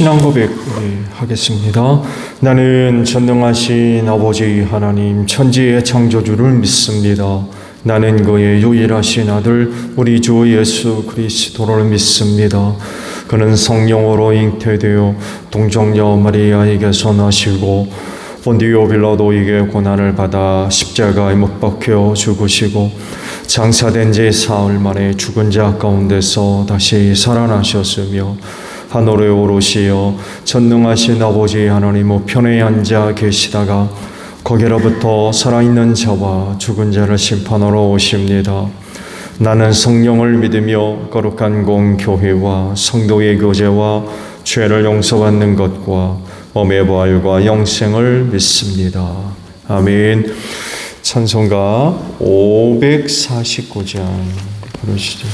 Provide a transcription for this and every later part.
신앙 고백 하겠습니다. 나는 전능하신 아버지 하나님 천지의 창조주를 믿습니다. 나는 그의 유일하신 아들 우리 주 예수 그리스도를 믿습니다. 그는 성령으로 잉태되어 동정녀 마리아에게서 나시고 본디오 빌라도에게 고난을 받아 십자가에 못 박혀 죽으시고 장사된 지 사흘 만에 죽은 자 가운데서 다시 살아나셨으며 하늘에 오르시어 전능하신 아버지 하나님 우편에 앉아 계시다가 거기로부터 살아있는 자와 죽은 자를 심판하러 오십니다. 나는 성령을 믿으며 거룩한 공교회와 성도의 교제와 죄를 용서받는 것과 몸의 부활과 영생을 믿습니다. 아멘. 찬송가 549장 부르시죠.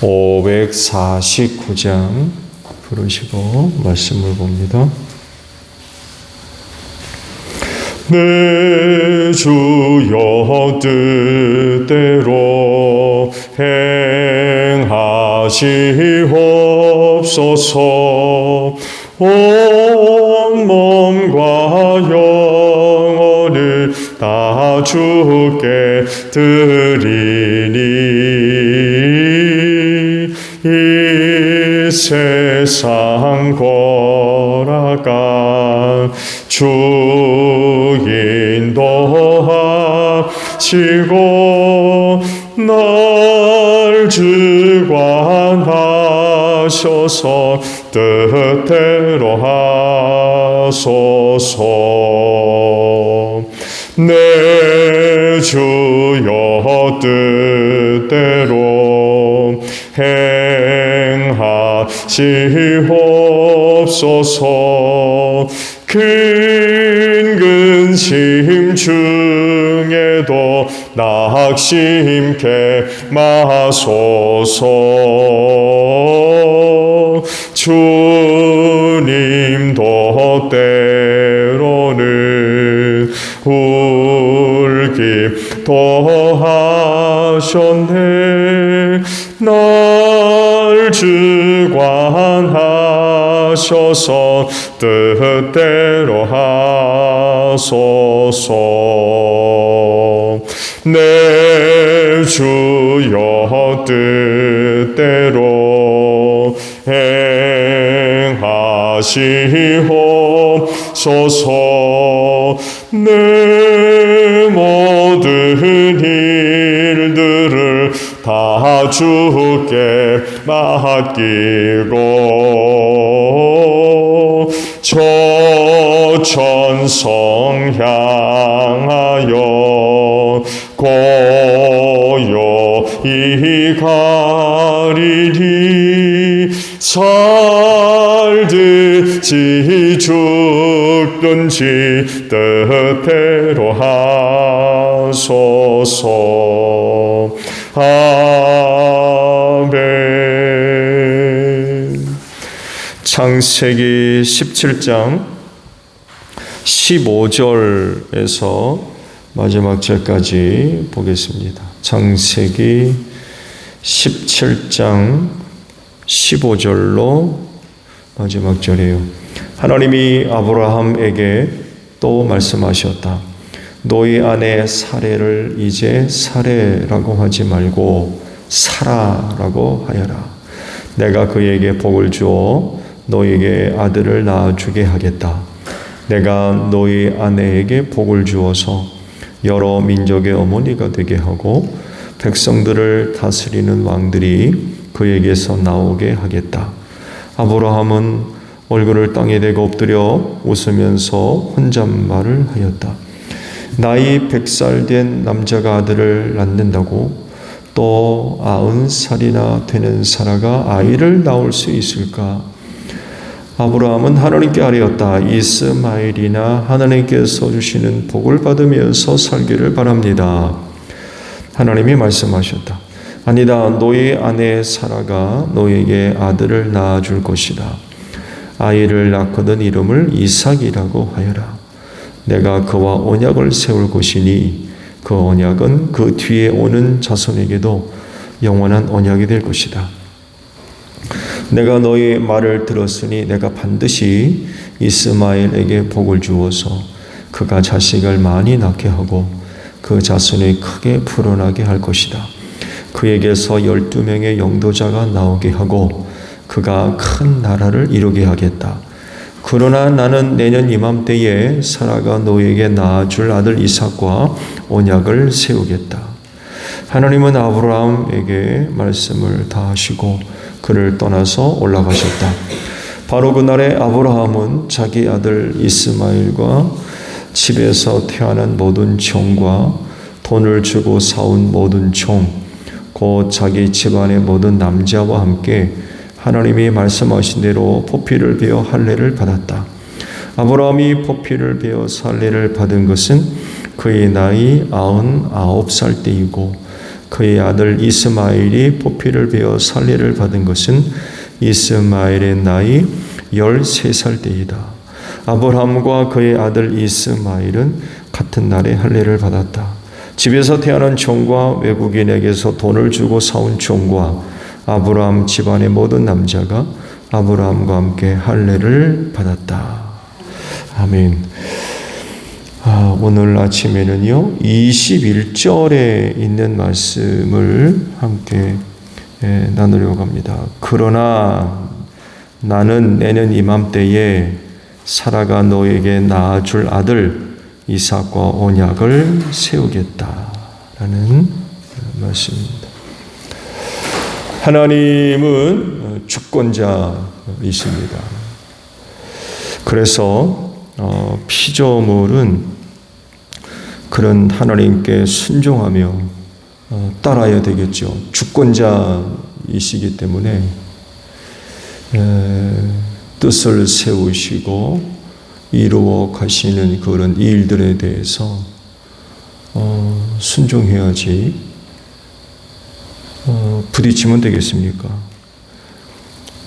(549장) 부르시고 말씀을 봅니다. 내 주여 뜻대로 행하시옵소서. 온 몸과 영혼을 다 주께 드리니 이 세상 거라가 주 인도하시고 날 주관하셔서 뜻대로 하소서. 내 주여 뜻대로 행하시옵소서. 큰 근심 중에도 낙심케 마소서. 주님도 때로는 울기도 하셨네. 날 주관하셔서 뜻대로 하소서. 내 주여 뜻대로 행하시옵소서. 내 모든 일들을 다 주께 맡기고 저천성 향하여 고요히 가리니 살든지 죽든지 뜻대로 하소서. 아멘. 창세기 17장 15절에서 마지막 절까지 보겠습니다. 창세기 17장 15절로 마지막 절이에요. 하나님이 아브라함에게 또 말씀하셨다. 너희 아내 사레를 이제 사레라고 하지 말고 사라라고 하여라. 내가 그에게 복을 주어 너에게 아들을 낳아주게 하겠다. 내가 너희 아내에게 복을 주어서 여러 민족의 어머니가 되게 하고 백성들을 다스리는 왕들이 그에게서 나오게 하겠다. 아브라함은 얼굴을 땅에 대고 엎드려 웃으면서 혼잣말을 하였다. 나이 100살 된 남자가 아들을 낳는다고 또 90살이나 되는 사라가 아이를 낳을 수 있을까? 아브라함은 하나님께 아뢰었다. 이스마엘이나 하나님께서 주시는 복을 받으면서 살기를 바랍니다. 하나님이 말씀하셨다. 아니다. 너희 아내 사라가 너에게 아들을 낳아줄 것이다. 아이를 낳거든 이름을 이삭이라고 하여라. 내가 그와 언약을 세울 것이니 그 언약은 그 뒤에 오는 자손에게도 영원한 언약이 될 것이다. 내가 너의 말을 들었으니 내가 반드시 이스마엘에게 복을 주어서 그가 자식을 많이 낳게 하고 그 자손이 크게 불어나게 할 것이다. 그에게서 12명의 영도자가 나오게 하고 그가 큰 나라를 이루게 하겠다. 그러나 나는 내년 이맘때에 사라가 너에게 낳아줄 아들 이삭과 언약을 세우겠다. 하나님은 아브라함에게 말씀을 다 하시고 그를 떠나서 올라가셨다. 바로 그날에 아브라함은 자기 아들 이스마엘과 집에서 태어난 모든 종과 돈을 주고 사온 모든 종, 곧 자기 집안의 모든 남자와 함께 하나님이 말씀하신 대로 포피를 베어 할례를 받았다. 아브라함이 포피를 베어 할례를 받은 것은 그의 나이 99살 때이고 그의 아들 이스마엘이 포피를 베어 할례를 받은 것은 이스마엘의 나이 13살 때이다. 아브라함과 그의 아들 이스마엘은 같은 날에 할례를 받았다. 집에서 태어난 종과 외국인에게서 돈을 주고 사온 종과 아브라함 집안의 모든 남자가 아브라함과 함께 할례를 받았다. 아멘. 오늘 아침에는요 21절에 있는 말씀을 함께 나누려고 합니다. 그러나 나는 내년 이맘때에 사라가 너에게 낳아줄 아들 이삭과 언약을 세우겠다라는 말씀입니다. 하나님은 주권자이십니다. 그래서 피조물은 그런 하나님께 순종하며 따라야 되겠죠. 주권자이시기 때문에 뜻을 세우시고 이루어 가시는 그런 일들에 대해서 순종해야지 부딪히면 되겠습니까?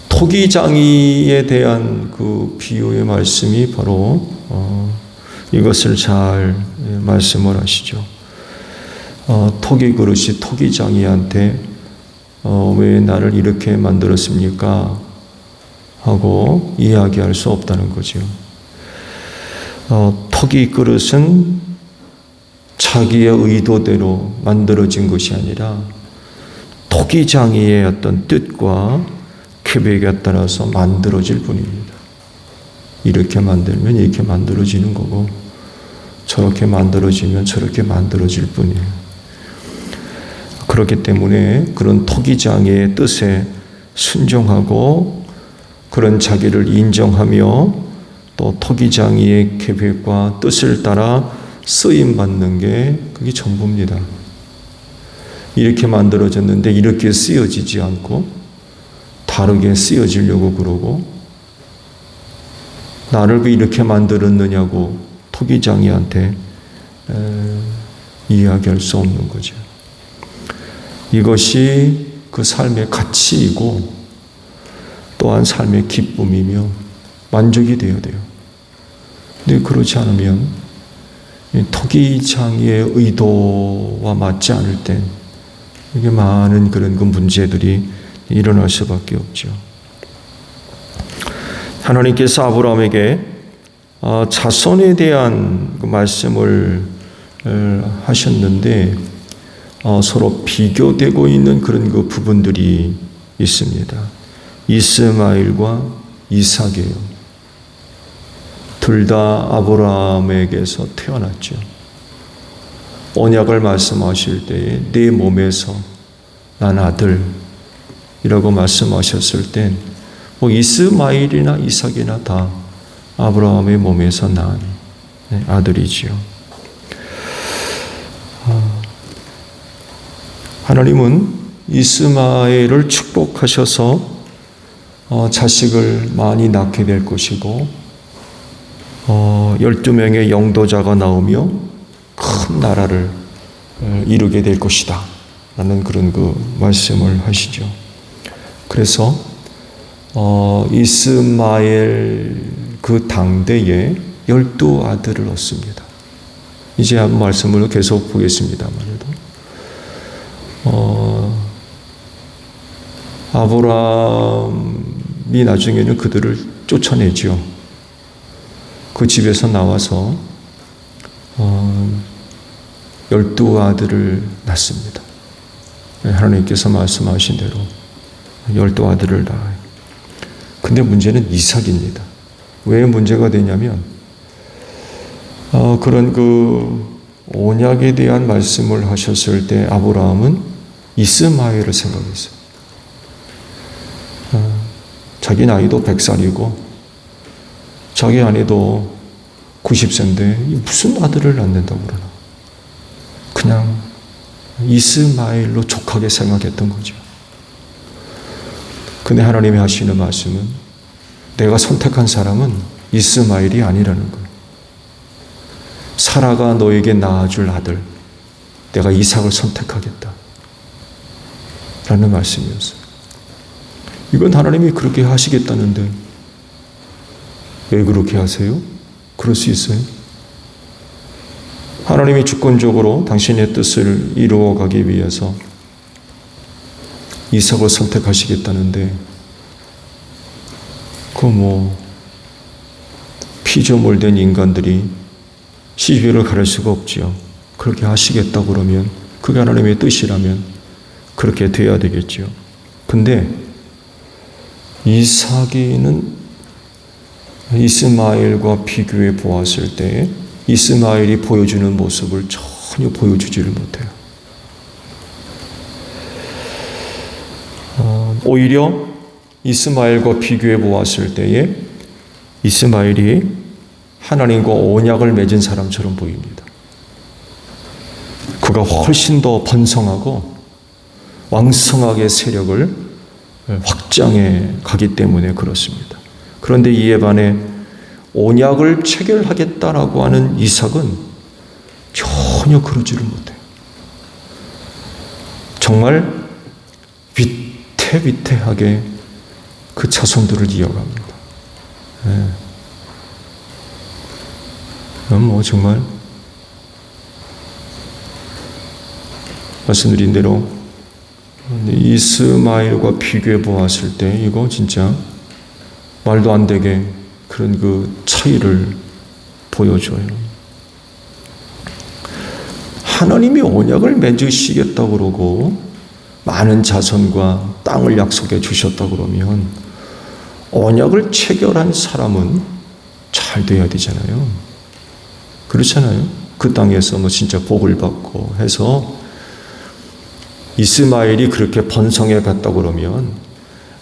토기장이에 대한 그 비유의 말씀이 바로 이것을 잘 말씀을 하시죠. 토기 그릇이 토기장이한테 왜 나를 이렇게 만들었습니까? 하고 이야기할 수 없다는 거죠. 토기 그릇은 자기의 의도대로 만들어진 것이 아니라 토기장이의 어떤 뜻과 계획에 따라서 만들어질 뿐입니다. 이렇게 만들면 이렇게 만들어지는 거고 저렇게 만들어지면 저렇게 만들어질 뿐이에요. 그렇기 때문에 그런 토기장의 뜻에 순종하고 그런 자기를 인정하며 또 토기장이의 계획과 뜻을 따라 쓰임받는 게 그게 전부입니다. 이렇게 만들어졌는데 이렇게 쓰여지지 않고 다르게 쓰여지려고 그러고 나를 왜 이렇게 만들었느냐고 토기장이한테 이야기할 수 없는 거죠. 이것이 그 삶의 가치이고 또한 삶의 기쁨이며 만족이 되어야 돼요. 근데 그렇지 않으면 토기장이의 의도와 맞지 않을 땐 이게 많은 그런 그 문제들이 일어날 수밖에 없죠. 하나님께서 아브라함에게 자손에 대한 그 말씀을 하셨는데 서로 비교되고 있는 그런 그 부분들이 있습니다. 이스마엘과 이삭이에요. 둘 다 아브라함에게서 태어났죠. 언약을 말씀하실 때에 내 몸에서 난 아들이라고 말씀하셨을 땐 이스마엘이나 이삭이나 다 아브라함의 몸에서 난 아들이지요. 하나님은 이스마엘을 축복하셔서 자식을 많이 낳게 될 것이고 12명의 영도자가 나오며 큰 나라를 이루게 될 것이다 라는 그런 그 말씀을 하시죠. 그래서 이스마엘 그 당대에 12 아들을 얻습니다. 이제 한 말씀을 계속 보겠습니다만도 아브라함이 나중에는 그들을 쫓아내죠. 그 집에서 나와서 12 아들을 낳습니다. 하나님께서 말씀하신 대로 12 아들을 낳아요. 근데 문제는 이삭입니다. 왜 문제가 되냐면 그런 그 언약에 대한 말씀을 하셨을 때 아브라함은 이스마엘을 생각했어요. 자기 나이도 100살이고 자기 아내도 90세인데 무슨 아들을 낳는다고 그러나. 그냥 이스마엘로 족하게 생각했던 거죠. 근데 하나님이 하시는 말씀은 내가 선택한 사람은 이스마엘이 아니라는 거예요. 사라가 너에게 낳아줄 아들, 내가 이삭을 선택하겠다 라는 말씀이었어요. 이건 하나님이 그렇게 하시겠다는데 왜 그렇게 하세요? 그럴 수 있어요? 하나님이 주권적으로 당신의 뜻을 이루어가기 위해서 이삭을 선택하시겠다는데 피조물된 인간들이 시비를 가릴 수가 없지요. 그렇게 하시겠다 그러면 그게 하나님의 뜻이라면 그렇게 돼야 되겠지요. 근데 이삭이는 이스마엘과 비교해 보았을 때 이스마엘이 보여주는 모습을 전혀 보여주지를 못해요. 오히려 이스마엘과 비교해 보았을 때에 이스마엘이 하나님과 언약을 맺은 사람처럼 보입니다. 그가 훨씬 더 번성하고 왕성하게 세력을 확장해 가기 때문에 그렇습니다. 그런데 이에 반해 언약을 체결하겠다라고 하는 이삭은 전혀 그러지를 못해요. 정말 위태위태하게 그 자손들을 이어갑니다. 정말 말씀드린 대로 이스마엘과 비교해 보았을 때 이거 진짜 말도 안 되게 그런 그 차이를 보여줘요. 하나님이 언약을 맺으시겠다고 그러고 많은 자손과 땅을 약속해 주셨다고 그러면 언약을 체결한 사람은 잘 돼야 되잖아요. 그렇잖아요. 그 땅에서 진짜 복을 받고 해서 이스마엘이 그렇게 번성해 갔다고 그러면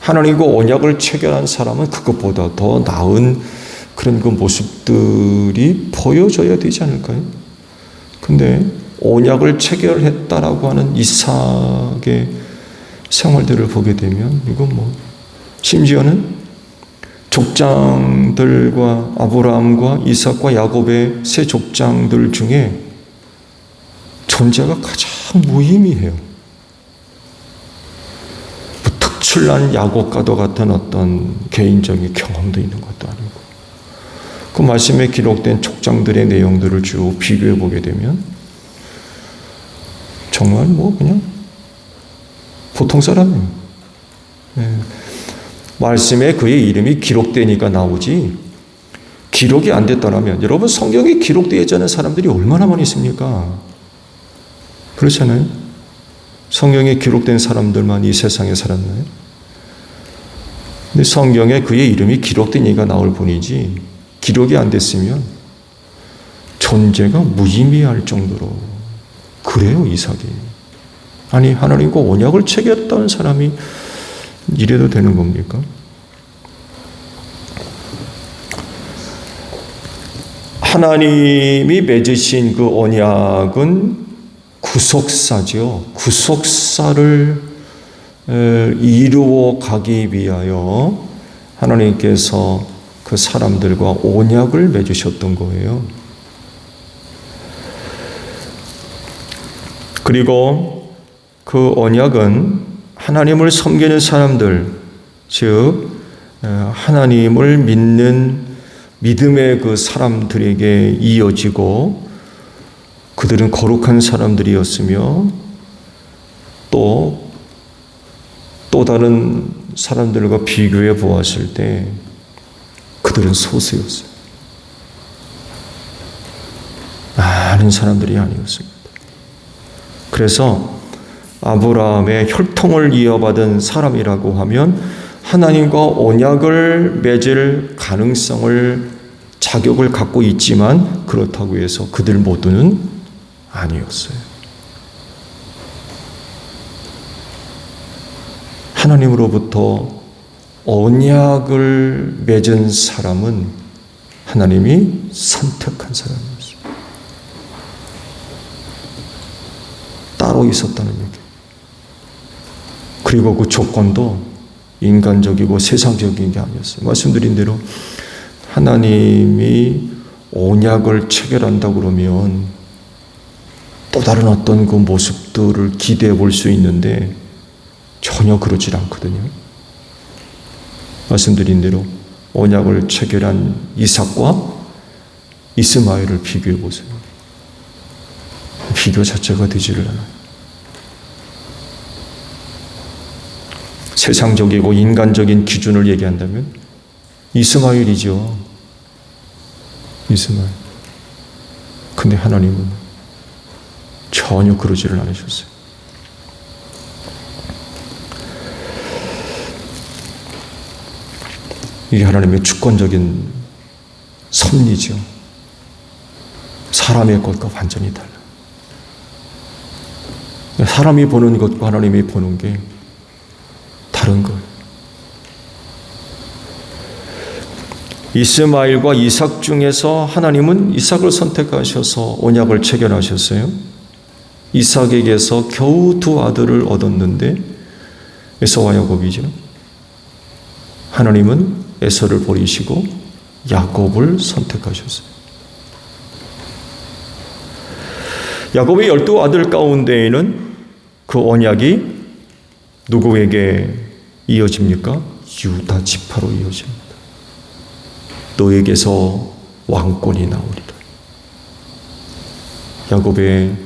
하나님과 언약을 체결한 사람은 그것보다 더 나은 그런 그 모습들이 보여져야 되지 않을까요? 근데 언약을 체결했다라고 하는 이삭의 생활들을 보게 되면 이건 심지어는 족장들과 아브라함과 이삭과 야곱의 세 족장들 중에 존재가 가장 무의미해요. 특출난 야곱과도 같은 어떤 개인적인 경험도 있는 것도 아니고 그 말씀에 기록된 족장들의 내용들을 쭉 비교해 보게 되면 정말 그냥 보통 사람이에요. 말씀에 그의 이름이 기록되니까 나오지 기록이 안 됐더라면 여러분 성경에 기록되지 않은 사람들이 얼마나 많이 있습니까? 그렇잖아요. 성경에 기록된 사람들만 이 세상에 살았나요? 근데 성경에 그의 이름이 기록되니까 나올 뿐이지 기록이 안 됐으면 존재가 무의미할 정도로 그래요. 이삭이. 아니 하나님과 언약을 체결했다는 사람이 이래도 되는 겁니까? 하나님이 맺으신 그 언약은 구속사죠. 구속사를 이루어 가기 위하여 하나님께서 그 사람들과 언약을 맺으셨던 거예요. 그리고 그 언약은 하나님을 섬기는 사람들, 즉 하나님을 믿는 믿음의 그 사람들에게 이어지고 그들은 거룩한 사람들이었으며 또 다른 사람들과 비교해 보았을 때 그들은 소수였어요. 많은 사람들이 아니었습니다. 그래서 아브라함의 혈통을 이어받은 사람이라고 하면 하나님과 언약을 맺을 가능성을 자격을 갖고 있지만 그렇다고 해서 그들 모두는 아니었어요. 하나님으로부터 언약을 맺은 사람은 하나님이 선택한 사람이었어요. 따로 있었다는 얘기. 그리고 그 조건도 인간적이고 세상적인 게 아니었어요. 말씀드린 대로 하나님이 언약을 체결한다 그러면 또 다른 어떤 그 모습들을 기대해 볼 수 있는데 전혀 그러질 않거든요. 말씀드린 대로 언약을 체결한 이삭과 이스마엘을 비교해 보세요. 비교 자체가 되지를 않아요. 세상적이고 인간적인 기준을 얘기한다면 이스마엘이죠. 이스마엘. 근데 하나님은 전혀 그러지를 않으셨어요. 이게 하나님의 주권적인 섭리죠. 사람의 것과 완전히 달라. 사람이 보는 것과 하나님이 보는 게 다른 거예요. 이스마엘과 이삭 중에서 하나님은 이삭을 선택하셔서 언약을 체결하셨어요. 이삭에게서 겨우 두 아들을 얻었는데 에서와 야곱이죠. 하나님은 에서를 버리시고 야곱을 선택하셨어요. 야곱의 12아들 가운데에는 그 언약이 누구에게 이어집니까? 유다 지파로 이어집니다. 너에게서 왕권이 나오리라. 야곱의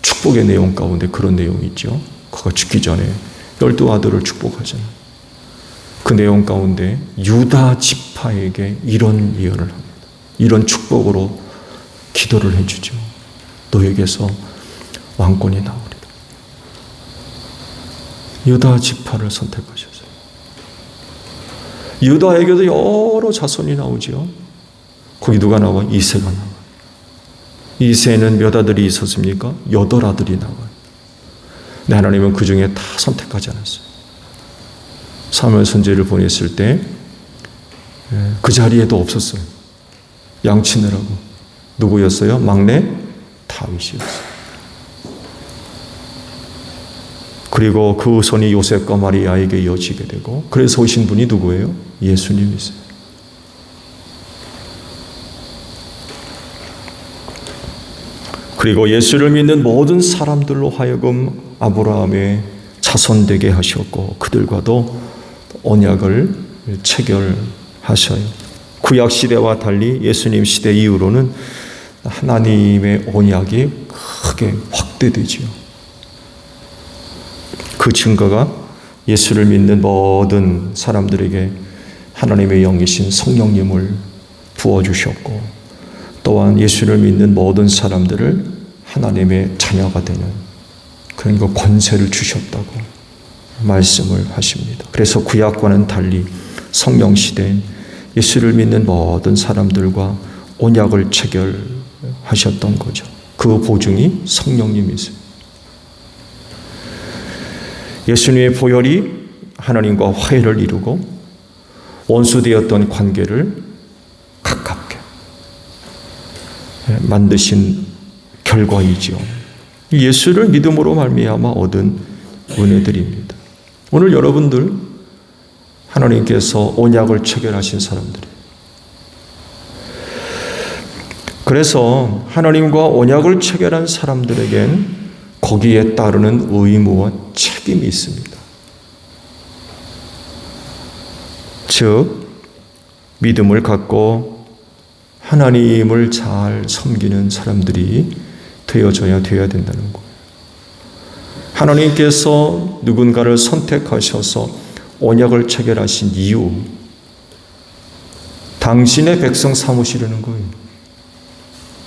축복의 내용 가운데 그런 내용이 있죠. 그가 죽기 전에 12아들을 축복하잖아요. 그 내용 가운데 유다 지파에게 이런 예언을 합니다. 이런 축복으로 기도를 해주죠. 너에게서 왕권이 나오리라. 유다 지파를 선택하셨어요. 유다에게도 여러 자손이 나오죠. 거기 누가 나와? 이새가 나와요. 이새는 몇 아들이 있었습니까? 8아들이 나와요. 근데 하나님은 그 중에 다 선택하지 않았어요. 사무엘 선지자를 보냈을 때 그 자리에도 없었어요. 양치느라고. 누구였어요? 막내 다윗이었어요. 그리고 그 손이 요셉과 마리아에게 이어지게 되고 그래서 오신 분이 누구예요? 예수님이세요. 그리고 예수를 믿는 모든 사람들로 하여금 아브라함의 자손 되게 하셨고 그들과도 언약을 체결하셔요. 구약 시대와 달리 예수님 시대 이후로는 하나님의 언약이 크게 확대되지요. 그 증거가 예수를 믿는 모든 사람들에게 하나님의 영이신 성령님을 부어주셨고 또한 예수를 믿는 모든 사람들을 하나님의 자녀가 되는 그런 그 권세를 주셨다고 말씀을 하십니다. 그래서 구약과는 달리 성령시대 예수를 믿는 모든 사람들과 언약을 체결하셨던 거죠. 그 보증이 성령님이세요. 예수님의 보혈이 하나님과 화해를 이루고 원수되었던 관계를 가깝게 만드신 결과이지요. 예수를 믿음으로 말미암아 얻은 은혜들입니다. 오늘 여러분들 하나님께서 언약을 체결하신 사람들이에요. 그래서 하나님과 언약을 체결한 사람들에겐 거기에 따르는 의무와 책임이 있습니다. 즉 믿음을 갖고 하나님을 잘 섬기는 사람들이 되어져야 된다는 거예요. 하나님께서 누군가를 선택하셔서 언약을 체결하신 이유, 당신의 백성 삼으시려는 거예요.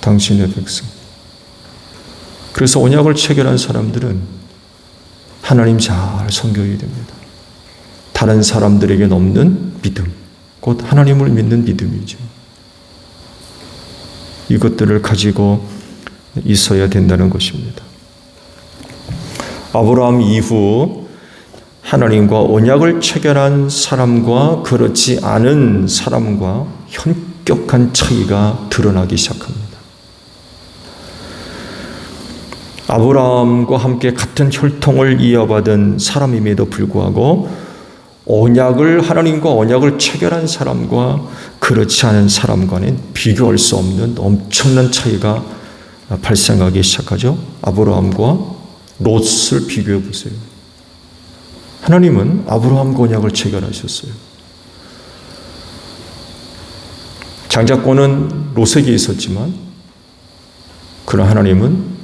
당신의 백성. 그래서 언약을 체결한 사람들은 하나님 잘 섬겨야 됩니다. 다른 사람들에게는 없는 믿음, 곧 하나님을 믿는 믿음이죠. 이것들을 가지고 있어야 된다는 것입니다. 아브라함 이후 하나님과 언약을 체결한 사람과 그렇지 않은 사람과 현격한 차이가 드러나기 시작합니다. 아브라함과 함께 같은 혈통을 이어받은 사람임에도 불구하고 하나님과 언약을 체결한 사람과 그렇지 않은 사람과는 비교할 수 없는 엄청난 차이가 발생하기 시작하죠. 아브라함과 롯을 비교해 보세요. 하나님은 아브라함과 언약을 체결하셨어요. 장자권은 롯에게 있었지만 그러나 하나님은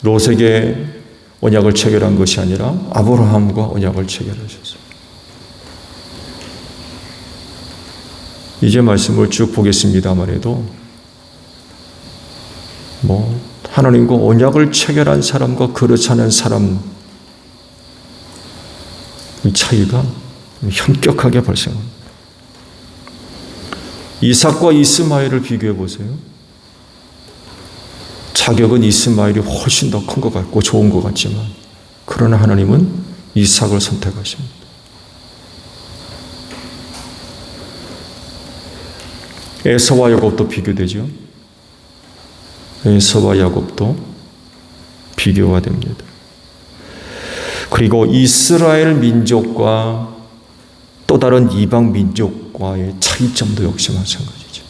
롯에게 언약을 체결한 것이 아니라 아브라함과 언약을 체결하셨어요. 이제 말씀을 쭉 보겠습니다만 해도 하나님과 언약을 체결한 사람과 그렇지 않은 사람 이 차이가 현격하게 발생합니다. 이삭과 이스마엘을 비교해 보세요. 자격은 이스마엘이 훨씬 더 큰 것 같고 좋은 것 같지만 그러나 하나님은 이삭을 선택하십니다. 에서와 야곱도 비교되죠. 에서와 야곱도 비교가 됩니다. 그리고 이스라엘 민족과 또 다른 이방 민족과의 차이점도 역시 마찬가지죠.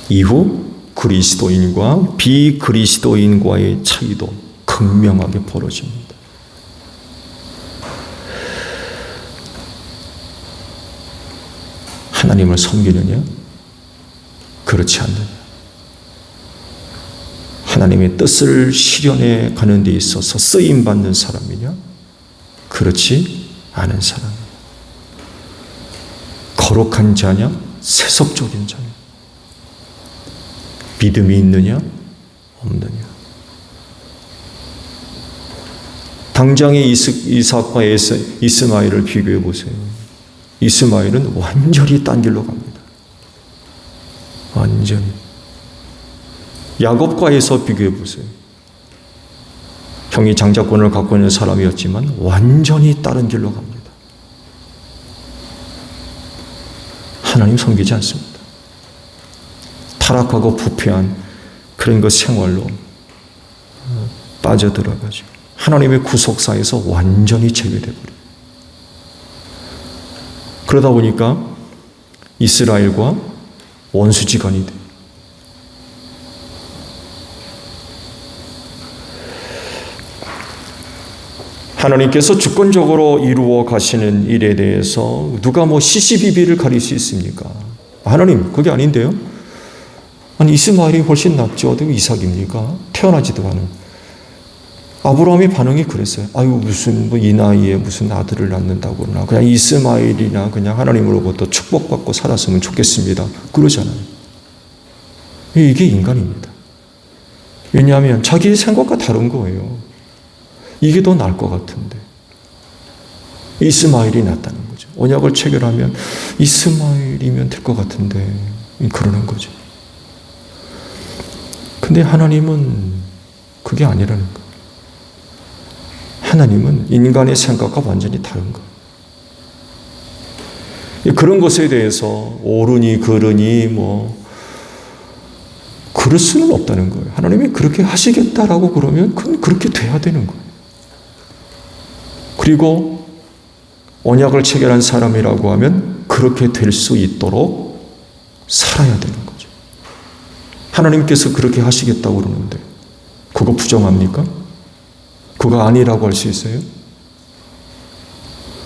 이후 그리스도인과 비그리스도인과의 차이도 극명하게 벌어집니다. 하나님을 섬기느냐? 그렇지 않느냐? 하나님의 뜻을 실현해 가는 데 있어서 쓰임받는 사람이냐? 그렇지 않은 사람이냐? 거룩한 자냐? 세속적인 자냐? 믿음이 있느냐? 없느냐? 당장의 이삭과 이스마엘을 비교해 보세요. 이스마엘은 완전히 딴 길로 갑니다. 완전히. 야곱과 에서 비교해 보세요. 형이 장자권을 갖고 있는 사람이었지만 완전히 다른 길로 갑니다. 하나님 섬기지 않습니다. 타락하고 부패한 그런 것 생활로 빠져들어가지고 하나님의 구속사에서 완전히 제외되어버려요. 그러다 보니까 이스라엘과 원수지간이 돼요. 하나님께서 주권적으로 이루어 가시는 일에 대해서 누가 시시비비를 가릴 수 있습니까? 하나님, 그게 아닌데요? 아니, 이스마엘이 훨씬 낫죠. 어떻게 이삭입니까? 태어나지도 않은. 아브라함의 반응이 그랬어요. 아유, 무슨 이 나이에 무슨 아들을 낳는다고 그러나 그냥 이스마엘이나 그냥 하나님으로부터 축복받고 살았으면 좋겠습니다. 그러잖아요. 이게 인간입니다. 왜냐하면 자기 생각과 다른 거예요. 이게 더 나을 것 같은데. 이스마엘이 낫다는 거죠. 언약을 체결하면 이스마엘이면 될 것 같은데 그러는 거죠. 근데 하나님은 그게 아니라는 거예요. 하나님은 인간의 생각과 완전히 다른 거예요. 그런 것에 대해서 옳으니 그르니 그럴 수는 없다는 거예요. 하나님이 그렇게 하시겠다라고 그러면 그건 그렇게 돼야 되는 거예요. 그리고 언약을 체결한 사람이라고 하면 그렇게 될 수 있도록 살아야 되는 거죠. 하나님께서 그렇게 하시겠다고 그러는데 그거 부정합니까? 그거 아니라고 할 수 있어요?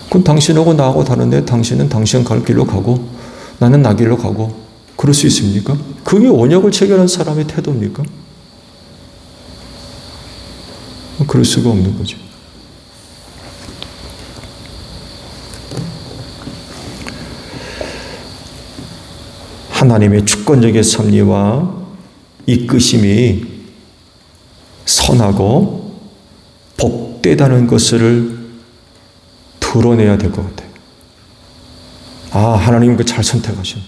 그건 당신하고 나하고 다른데 당신은 당신 갈 길로 가고 나는 나 길로 가고 그럴 수 있습니까? 그게 언약을 체결한 사람의 태도입니까? 그럴 수가 없는 거죠. 하나님의 주권적인 섭리와 이끄심이 선하고 복되다는 것을 드러내야 될 것 같아요. 하나님 그 잘 선택하신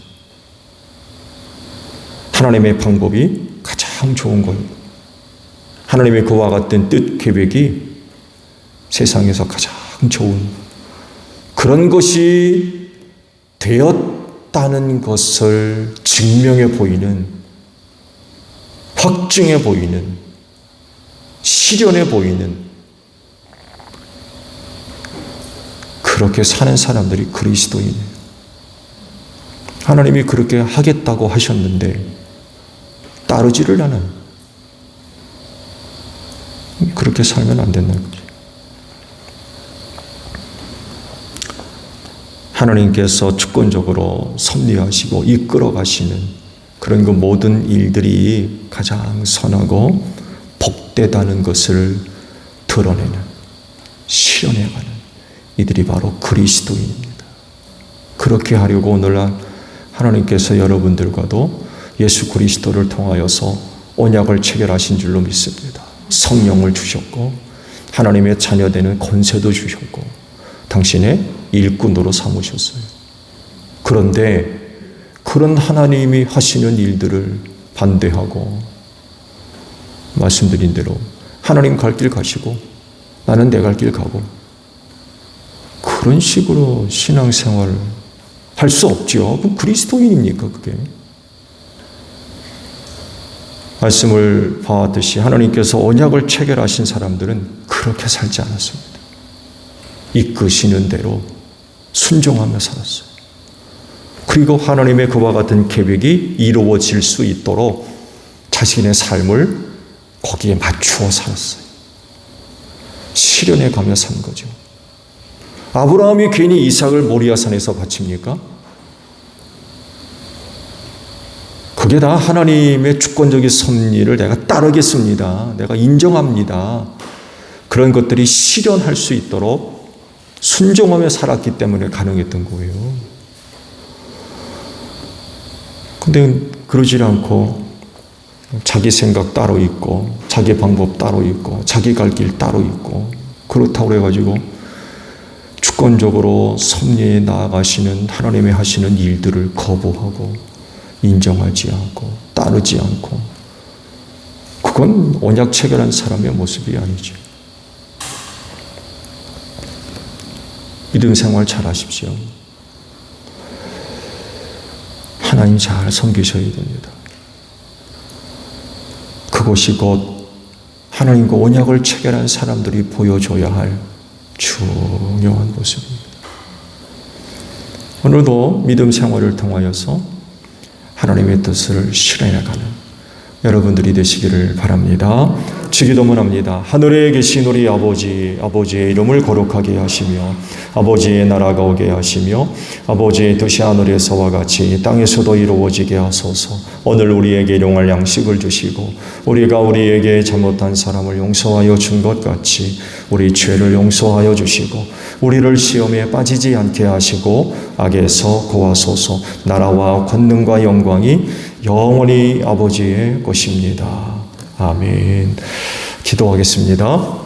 하나님의 방법이 가장 좋은 거예요. 하나님의 그와 같은 뜻 계획이 세상에서 가장 좋은 그런 것이 되었다는 것을 증명해 보이는, 확증해 보이는, 실현해 보이는 그렇게 사는 사람들이 그리스도인이에요. 하나님이 그렇게 하겠다고 하셨는데 따르지를 않아요. 그렇게 살면 안 된다는 거죠. 하나님께서 주권적으로 섭리하시고 이끌어 가시는 그런 그 모든 일들이 가장 선하고 복되다는 것을 드러내는, 실현해가는 이들이 바로 그리스도인입니다. 그렇게 하려고 오늘날 하나님께서 여러분들과도 예수 그리스도를 통하여서 언약을 체결하신 줄로 믿습니다. 성령을 주셨고 하나님의 자녀되는 권세도 주셨고 당신의 일꾼으로 삼으셨어요. 그런데 그런 하나님이 하시는 일들을 반대하고 말씀드린 대로 하나님 갈 길 가시고 나는 내 갈 길 가고 그런 식으로 신앙생활을 할 수 없죠. 그럼 그리스도인입니까 그게? 말씀을 봐왔듯이 하나님께서 언약을 체결하신 사람들은 그렇게 살지 않았습니다. 이끄시는 대로 순종하며 살았어요. 그리고 하나님의 그와 같은 계획이 이루어질 수 있도록 자신의 삶을 거기에 맞추어 살았어요. 실현해 가며 산 거죠. 아브라함이 괜히 이삭을 모리아산에서 바칩니까? 그게 다 하나님의 주권적인 섭리를 내가 따르겠습니다. 내가 인정합니다. 그런 것들이 실현할 수 있도록 순종하며 살았기 때문에 가능했던 거예요. 근데 그러지 않고 자기 생각 따로 있고 자기 방법 따로 있고 자기 갈 길 따로 있고 그렇다고 해가지고 주권적으로 섭리에 나아가시는 하나님의 하시는 일들을 거부하고 인정하지 않고 따르지 않고 그건 언약 체결한 사람의 모습이 아니죠. 믿음 생활 잘 하십시오. 하나님 잘 섬기셔야 됩니다. 그것이 곧 하나님과 언약을 체결한 사람들이 보여줘야 할 중요한 모습입니다. 오늘도 믿음 생활을 통하여서 하나님의 뜻을 실현해가는 여러분들이 되시기를 바랍니다. 주기도문 합니다. 하늘에 계신 우리 아버지, 아버지의 이름을 거룩하게 하시며 아버지의 나라가 오게 하시며 아버지의 뜻이 하늘에서와 같이 땅에서도 이루어지게 하소서. 오늘 우리에게 일용할 양식을 주시고 우리가 우리에게 잘못한 사람을 용서하여 준 것 같이 우리 죄를 용서하여 주시고 우리를 시험에 빠지지 않게 하시고 악에서 구하소서. 나라와 권능과 영광이 영원히 아버지의 것입니다. 아멘. 기도하겠습니다.